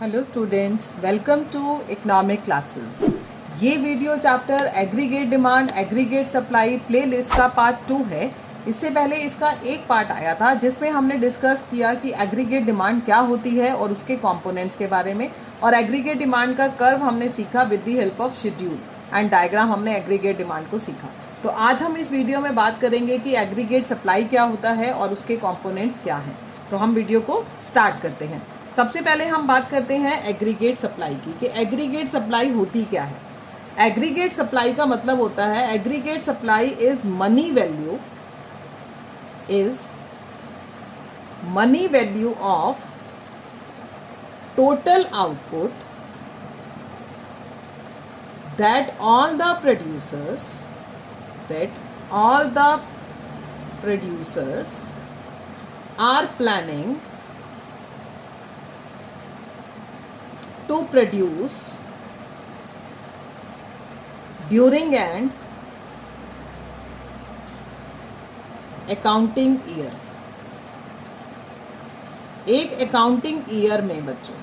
Hello students, welcome to economic classes. ये video chapter aggregate demand aggregate supply playlist का part 2 है। इससे पहले इसका एक पार्ट आया था जिसमें हमने डिस्कस किया कि एग्रीगेट डिमांड क्या होती है और उसके कंपोनेंट्स के बारे में, और एग्रीगेट डिमांड का कर्व हमने सीखा with the help of schedule and diagram. हमने एग्रीगेट डिमांड को सीखा। तो आज हम इस वीडियो में बात करेंगे कि एग्रीगेट सप्लाई क्या होता है और उसके कंपोनेंट्स क्या हैं। तो हम वीडियो को स्टार्ट करते हैं। सबसे पहले हम बात करते हैं एग्रीगेट सप्लाई की कि एग्रीगेट सप्लाई होती क्या है। एग्रीगेट सप्लाई का मतलब होता है aggregate supply is money value of total output that all the producers are planning to produce during an accounting year। एक अकाउंटिंग ईयर में बच्चों,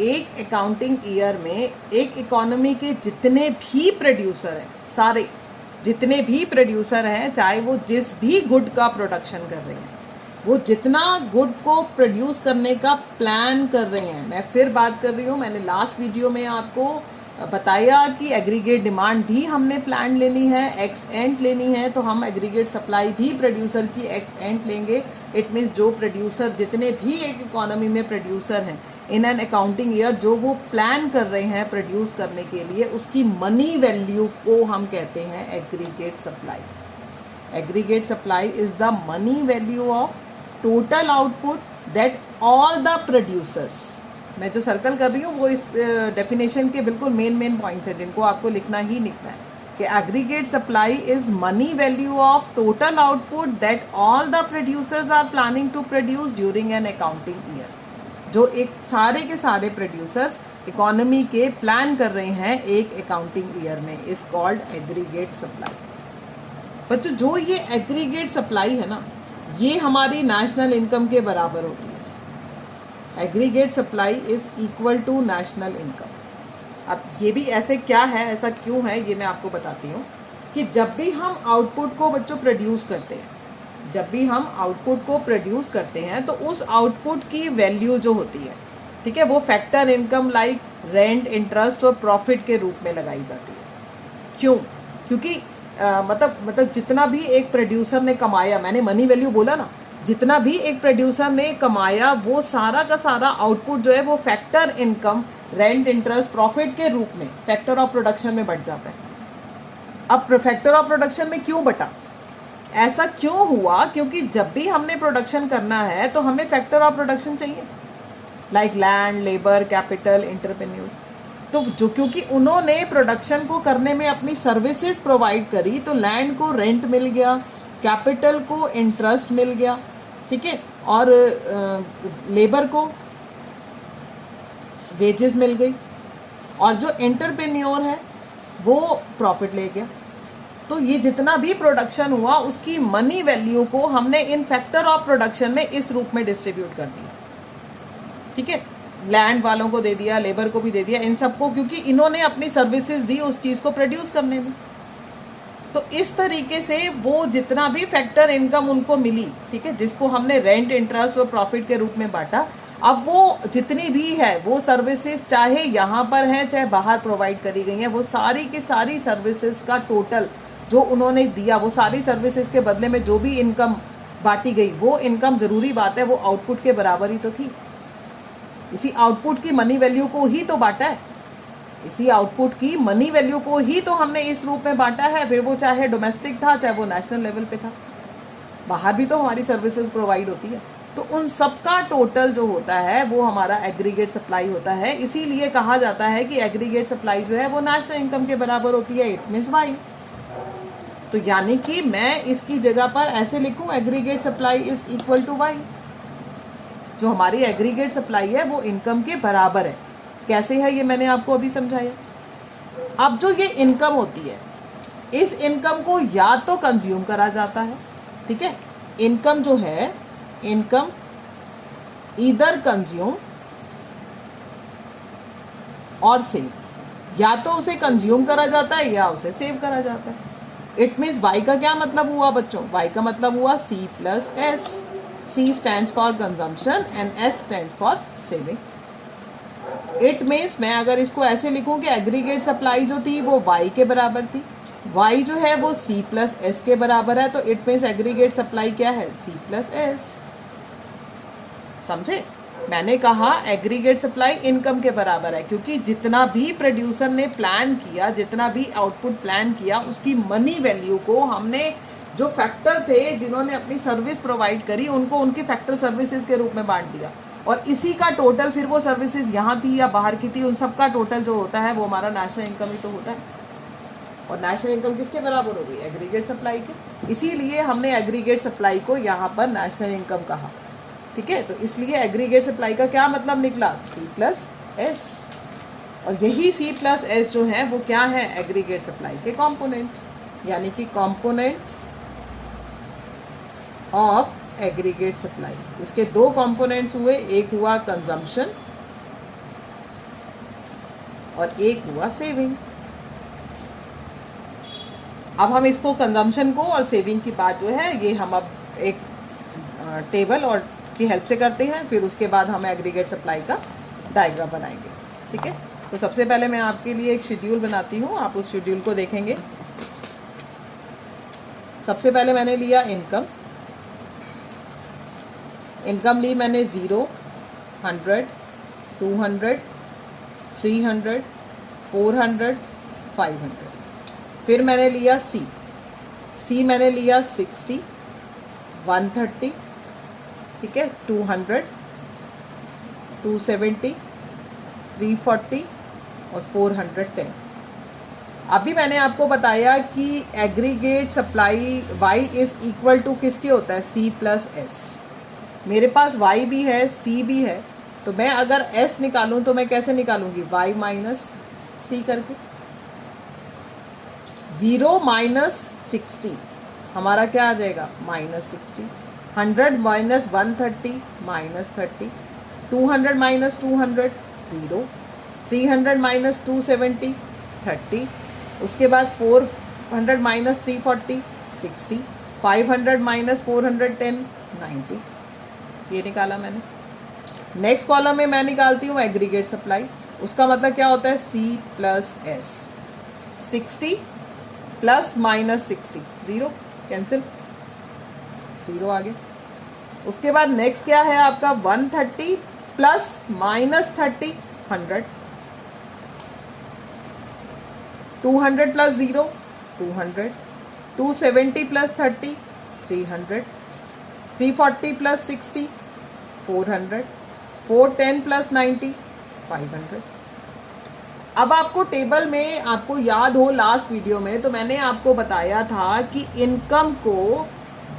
एक अकाउंटिंग ईयर में एक इकोनॉमी के जितने भी प्रोड्यूसर हैं, सारे जितने भी प्रोड्यूसर हैं, चाहे वो जिस भी गुड का प्रोडक्शन कर रहे हैं, वो जितना गुड को प्रोड्यूस करने का प्लान कर रहे हैं। मैं फिर बात कर रही हूँ, मैंने लास्ट वीडियो में आपको बताया कि एग्रीगेट डिमांड भी हमने प्लान लेनी है, एक्स एंड लेनी है, तो हम एग्रीगेट सप्लाई भी प्रोड्यूसर की एक्स एंड लेंगे। इट मीन्स जो प्रोड्यूसर जितने भी एक इकोनॉमी में प्रोड्यूसर हैं इन एन अकाउंटिंग ईयर, जो वो प्लान कर रहे हैं प्रोड्यूस करने के लिए, उसकी मनी वैल्यू को हम कहते हैं aggregate supply. Aggregate supply is the money value of total output that all the producers. मैं जो सर्कल कर रही हूँ वो इस डेफिनेशन के बिल्कुल मेन पॉइंट्स हैं जिनको आपको लिखना ही लिखना है कि aggregate supply is money value of total output that all the producers are planning to produce during an accounting year. जो एक सारे के सारे प्रोड्यूसर्स इकोनॉमी के प्लान कर रहे हैं एक अकाउंटिंग ईयर में, इज कॉल्ड एग्रीगेट सप्लाई। बच्चों, जो ये एग्रीगेट सप्लाई है ना, ये हमारी नेशनल इनकम के बराबर होती है। Aggregate supply is equal to national income. अब ये भी ऐसे क्या है, ऐसा क्यों है, ये मैं आपको बताती हूँ कि जब भी हम आउटपुट को बच्चों प्रोड्यूस करते हैं, जब भी हम आउटपुट को प्रोड्यूस करते हैं तो उस आउटपुट की वैल्यू जो होती है, ठीक है, वो factor income like rent, interest और प्रॉफिट के रूप में लगाई जाती है। क्यों? क्योंकि मतलब जितना भी एक प्रोड्यूसर ने कमाया, मैंने मनी वैल्यू बोला ना, जितना भी एक प्रोड्यूसर ने कमाया वो सारा का सारा आउटपुट जो है वो factor income, rent, interest, profit के रूप में फैक्टर ऑफ प्रोडक्शन में बढ़ जाता है। अब फैक्टर ऑफ प्रोडक्शन में क्यों बटा? ऐसा क्यों हुआ? क्योंकि जब भी हमने प्रोडक्शन करना है तो हमें फैक्टर ऑफ प्रोडक्शन चाहिए, like land, labour, capital, entrepreneur. तो जो क्योंकि उन्होंने प्रोडक्शन को करने में अपनी सर्विसेज प्रोवाइड करी, तो लैंड को रेंट मिल गया, कैपिटल को इंटरेस्ट मिल गया, ठीक है, और लेबर को वेजेस मिल गई, और जो एंटरप्रेन्योर है वो प्रॉफिट ले गया। तो ये जितना भी प्रोडक्शन हुआ उसकी मनी वैल्यू को हमने इन फैक्टर ऑफ प्रोडक्शन में इस रूप में डिस्ट्रीब्यूट कर दिया, ठीक है। लैंड वालों को दे दिया, लेबर को भी दे दिया, इन सबको, क्योंकि इन्होंने अपनी सर्विसेज दी उस चीज़ को प्रोड्यूस करने में। तो इस तरीके से वो जितना भी फैक्टर इनकम उनको मिली, ठीक है, जिसको हमने रेंट, इंटरेस्ट और प्रॉफिट के रूप में बांटा, अब वो जितनी भी है वो सर्विसेज चाहे यहाँ पर है चाहे बाहर प्रोवाइड करी गई हैं, वो सारी की सारी सर्विसेज का टोटल जो उन्होंने दिया, वो सारी सर्विसेज के बदले में जो भी इनकम बांटी गई, वो इनकम, ज़रूरी बात है, वो आउटपुट के बराबर ही तो थी। इसी आउटपुट की मनी वैल्यू को ही तो बांटा है, इसी आउटपुट की मनी वैल्यू को ही तो हमने इस रूप में बांटा है। फिर वो चाहे डोमेस्टिक था चाहे वो नेशनल लेवल पे था, बाहर भी तो हमारी सर्विसेज प्रोवाइड होती है। तो उन सब का टोटल जो होता है वो हमारा एग्रीगेट सप्लाई होता है। इसीलिए कहा जाता है कि एग्रीगेट सप्लाई जो है वो नेशनल इनकम के बराबर होती है। It means Y. तो यानी कि मैं इसकी जगह पर ऐसे लिखूं, aggregate supply is equal to Y. जो हमारी एग्रीगेट सप्लाई है वो इनकम के बराबर है। कैसे है ये मैंने आपको अभी समझाया। अब जो ये इनकम होती है, इस इनकम को या तो कंज्यूम करा जाता है, ठीक है, इनकम जो है, इनकम ईदर कंज्यूम और सेव, या तो उसे कंज्यूम करा जाता है या उसे सेव करा जाता है। इट मीन्स वाई का क्या मतलब हुआ बच्चों? वाई का मतलब हुआ C plus S. C stands for consumption and S stands for saving. It means मैं अगर इसको ऐसे लिखूं कि एग्रीगेट सप्लाई जो थी वो Y के बराबर थी, Y जो है वो C प्लस एस के बराबर है, तो इट मीन्स एग्रीगेट सप्लाई क्या है? C plus S. समझे? मैंने कहा एग्रीगेट सप्लाई इनकम के बराबर है, क्योंकि जितना भी प्रोड्यूसर ने प्लान किया, जितना भी आउटपुट प्लान किया, उसकी मनी वैल्यू को हमने, जो फैक्टर थे जिन्होंने अपनी सर्विस प्रोवाइड करी, उनको उनकी फैक्टर सर्विसेज के रूप में बांट दिया, और इसी का टोटल फिर वो सर्विसेज यहाँ थी या बाहर की थी, उन सब का टोटल जो होता है वो हमारा नेशनल इनकम ही तो होता है। और नेशनल इनकम किसके बराबर होगी? एग्रीगेट सप्लाई के। इसीलिए हमने एग्रीगेट सप्लाई को यहाँ पर नेशनल इनकम कहा। ठीक है, तो इसलिए एग्रीगेट सप्लाई का क्या मतलब निकला? C plus S. और यही C प्लस एस जो है वो क्या है? एग्रीगेट सप्लाई के कंपोनेंट्स, यानी कि कंपोनेंट्स ऑफ एग्रीगेट सप्लाई। इसके दो कंपोनेंट्स हुए, एक हुआ कंजम्पशन और एक हुआ सेविंग। अब हम इसको कंजम्पशन को और सेविंग की बात जो है ये हम अब एक टेबल और की हेल्प से करते हैं, फिर उसके बाद हम एग्रीगेट सप्लाई का डायग्राम बनाएंगे। ठीक है, तो सबसे पहले मैं आपके लिए एक शेड्यूल बनाती हूँ, आप उस शेड्यूल को देखेंगे। सबसे पहले मैंने लिया इनकम। इनकम ली मैंने 0, 100, 200, 300, 400, 500। फिर मैंने लिया C मैंने लिया 60, 130, ठीक है, 200, 270, 340 और 410। अभी मैंने आपको बताया कि aggregate supply Y is equal to किसके होता है? C plus S. मेरे पास Y भी है, C भी है, तो मैं अगर S निकालूं तो मैं कैसे निकालूंगी? Y माइनस C करके। 0 माइनस 60 हमारा क्या आ जाएगा? Minus 60। 100 minus 130 minus 30। 200 minus 200 0। 300 minus 270 30। उसके बाद 400 माइनस 340 60। 500 माइनस 410 90। ये निकाला मैंने। नेक्स्ट कॉलम में मैं निकालती हूँ एग्रीगेट सप्लाई। उसका मतलब क्या होता है? C plus S. 60 plus minus 60 0 cancel, 0 आगे। उसके बाद नेक्स्ट क्या है आपका? 130 plus minus 30 100। 200 plus 0 200। 270 plus 30 300। 340 plus 60 400। 410 plus 90 500। अब आपको टेबल में, आपको याद हो लास्ट वीडियो में तो मैंने आपको बताया था कि इनकम को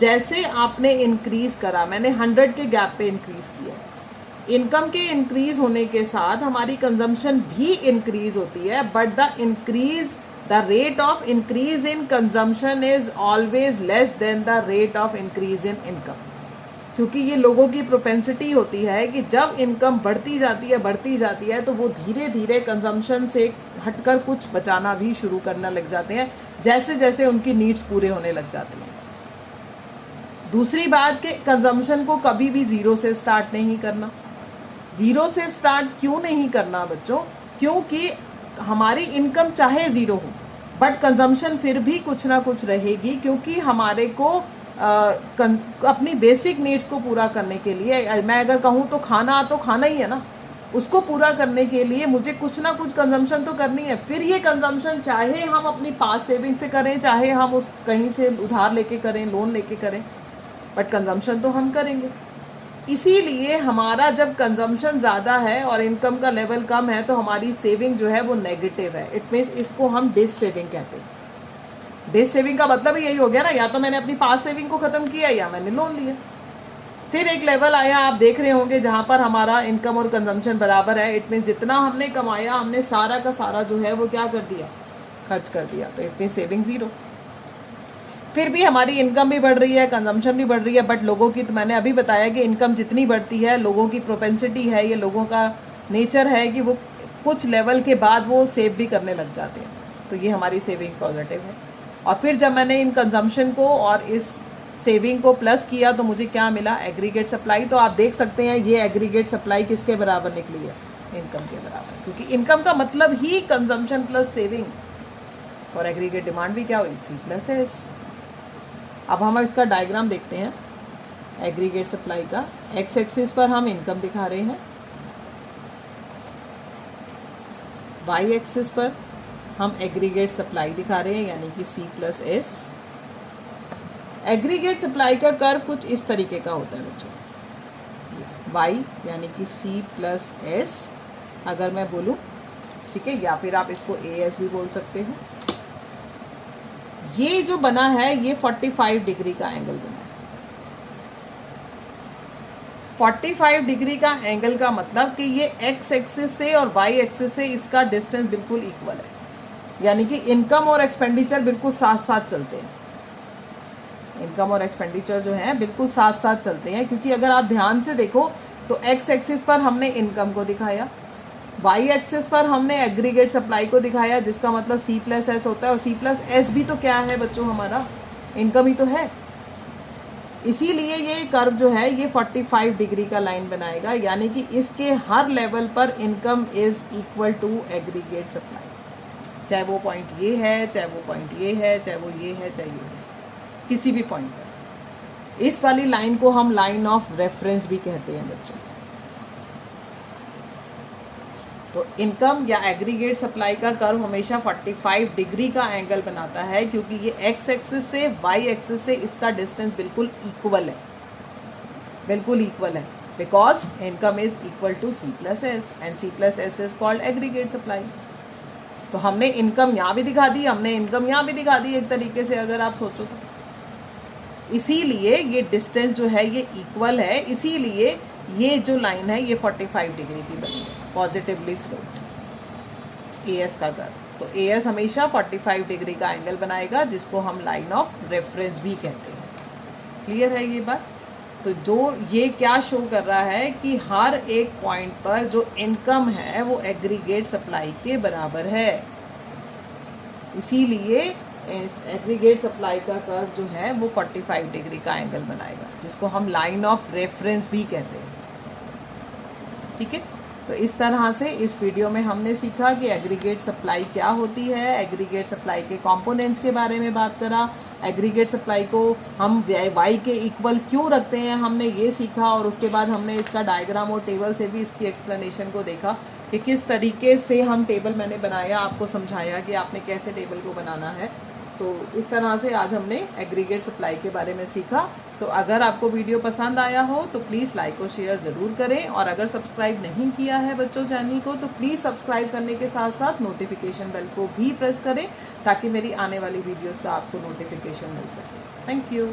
जैसे आपने इंक्रीज करा, मैंने 100 के गैप पे इंक्रीज किया। इनकम के इंक्रीज होने के साथ हमारी कंजम्पशन भी इंक्रीज होती है, but the rate of increase in consumption is always less than the rate of increase in income. क्योंकि ये लोगों की प्रोपेंसिटी होती है कि जब इनकम बढ़ती जाती है तो वो धीरे धीरे कंजम्पशन से हटकर कुछ बचाना भी शुरू करना लग जाते हैं, जैसे जैसे उनकी नीड्स पूरे होने लग जाती हैं। दूसरी बात कि कंजम्पशन को कभी भी 0 से स्टार्ट नहीं करना। 0 से स्टार्ट क्यों नहीं करना बच्चों? क्योंकि हमारी इनकम चाहे 0 हो बट कंजम्पशन फिर भी कुछ ना कुछ रहेगी, क्योंकि हमारे को अपनी बेसिक नीड्स को पूरा करने के लिए, मैं अगर कहूँ तो खाना ही है ना, उसको पूरा करने के लिए मुझे कुछ ना कुछ कंजम्पशन तो करनी है। फिर ये कंजम्पशन चाहे हम अपनी पास सेविंग से करें, चाहे हम उस कहीं से उधार लेके करें, लोन लेके करें, बट कंजम्पशन तो हम करेंगे। इसीलिए हमारा जब कंजम्पशन ज़्यादा है और इनकम का लेवल कम है तो हमारी सेविंग जो है वो नेगेटिव है। इट मीन्स इसको हम डिस सेविंग कहते हैं। डिस सेविंग का मतलब यही हो गया ना, या तो मैंने अपनी पास सेविंग को ख़त्म किया या मैंने लोन लिया। फिर एक लेवल आया, आप देख रहे होंगे, जहाँ पर हमारा इनकम और कंजम्पशन बराबर है। इट मीन्स जितना हमने कमाया हमने सारा का सारा जो है वो क्या कर दिया? खर्च कर दिया। तो इट मीन्स सेविंग 0। फिर भी हमारी इनकम भी बढ़ रही है, कंजम्पशन भी बढ़ रही है, बट लोगों की, तो मैंने अभी बताया कि इनकम जितनी बढ़ती है, लोगों की प्रोपेंसिटी है, ये लोगों का नेचर है कि वो कुछ लेवल के बाद वो सेव भी करने लग जाते हैं, तो ये हमारी सेविंग पॉजिटिव है। और फिर जब मैंने इन कंजम्पशन को और इस सेविंग को प्लस किया तो मुझे क्या मिला, एग्रीगेट सप्लाई। तो आप देख सकते हैं ये एग्रीगेट सप्लाई किसके बराबर निकली है, इनकम के बराबर, क्योंकि इनकम का मतलब ही कंजम्पशन प्लस सेविंग, और एग्रीगेट डिमांड भी क्या हुई, सी प्लस एस। अब हम इसका डायग्राम देखते हैं एग्रीगेट सप्लाई का। एक्स एक्सिस पर हम इनकम दिखा रहे हैं, वाई एक्सिस पर हम एग्रीगेट सप्लाई दिखा रहे हैं, यानी कि C plus S. Aggregate supply का कर्व कुछ इस तरीके का होता है बच्चों, वाई यानी कि सी प्लस एस अगर मैं बोलूँ, ठीक है, या फिर आप इसको ए एस भी बोल सकते हो। ये जो बना है ये 45 डिग्री का एंगल बना है। 45 डिग्री का एंगल का मतलब कि ये एक्स एक्सिस से और वाई एक्सिस से इसका डिस्टेंस बिल्कुल इक्वल है, यानी कि इनकम और एक्सपेंडिचर बिल्कुल साथ साथ चलते हैं। इनकम और एक्सपेंडिचर जो है बिल्कुल साथ साथ चलते हैं, क्योंकि अगर आप ध्यान से देखो तो एक्स एक्सिस पर हमने इनकम को दिखाया, वाई एक्सिस पर हमने एग्रीगेट सप्लाई को दिखाया, जिसका मतलब सी प्लस एस होता है। और सी प्लस एस भी तो क्या है बच्चों, हमारा इनकम ही तो है। इसीलिए ये कर्व जो है ये 45 डिग्री का लाइन बनाएगा, यानी कि इसके हर लेवल पर income is equal to aggregate supply, चाहे वो पॉइंट ये है, चाहे वो पॉइंट ये है, चाहे वो ये है, चाहे ये है, किसी भी पॉइंट पर। इस वाली लाइन को हम लाइन ऑफ रेफरेंस भी कहते हैं बच्चों। तो इनकम या एग्रीगेट सप्लाई का कर्व हमेशा 45 डिग्री का एंगल बनाता है, क्योंकि ये एक्स एक्सिस से वाई एक्सिस से इसका डिस्टेंस बिल्कुल इक्वल है, बिल्कुल इक्वल है, because income is equal to C plus S and C plus S is called aggregate supply. तो हमने इनकम यहाँ भी दिखा दी, हमने इनकम यहाँ भी दिखा दी एक तरीके से, अगर आप सोचो तो। इसीलिए ये डिस्टेंस जो है ये इक्वल है, इसीलिए ये जो लाइन है ये 45 डिग्री की बनी है, पॉजिटिवली स्लोप्ड ए एस का कर्व। तो ए एस हमेशा 45 डिग्री का एंगल बनाएगा, जिसको हम लाइन ऑफ रेफरेंस भी कहते हैं। क्लियर है ये बात? तो जो ये क्या शो कर रहा है कि हर एक पॉइंट पर जो इनकम है वो एग्रीगेट सप्लाई के बराबर है, इसीलिए इस एग्रीगेट सप्लाई का कर्व जो है वो 45 डिग्री का एंगल बनाएगा, जिसको हम लाइन ऑफ रेफरेंस भी कहते हैं। ठीक है, तो इस तरह से इस वीडियो में हमने सीखा कि एग्रीगेट सप्लाई क्या होती है, एग्रीगेट सप्लाई के कंपोनेंट्स के बारे में बात करा, एग्रीगेट सप्लाई को हम वाई के इक्वल क्यों रखते हैं हमने ये सीखा, और उसके बाद हमने इसका डायग्राम और टेबल से भी इसकी एक्सप्लेनेशन को देखा कि किस तरीके से हम टेबल मैंने बनाया, आपको समझाया कि आपने कैसे टेबल को बनाना है। तो इस तरह से आज हमने एग्रीगेट सप्लाई के बारे में सीखा। तो अगर आपको वीडियो पसंद आया हो तो प्लीज़ लाइक और शेयर ज़रूर करें, और अगर सब्सक्राइब नहीं किया है बच्चों चैनल को तो प्लीज़ सब्सक्राइब करने के साथ साथ नोटिफिकेशन बेल को भी प्रेस करें, ताकि मेरी आने वाली वीडियोस का आपको नोटिफिकेशन मिल सके। Thank you.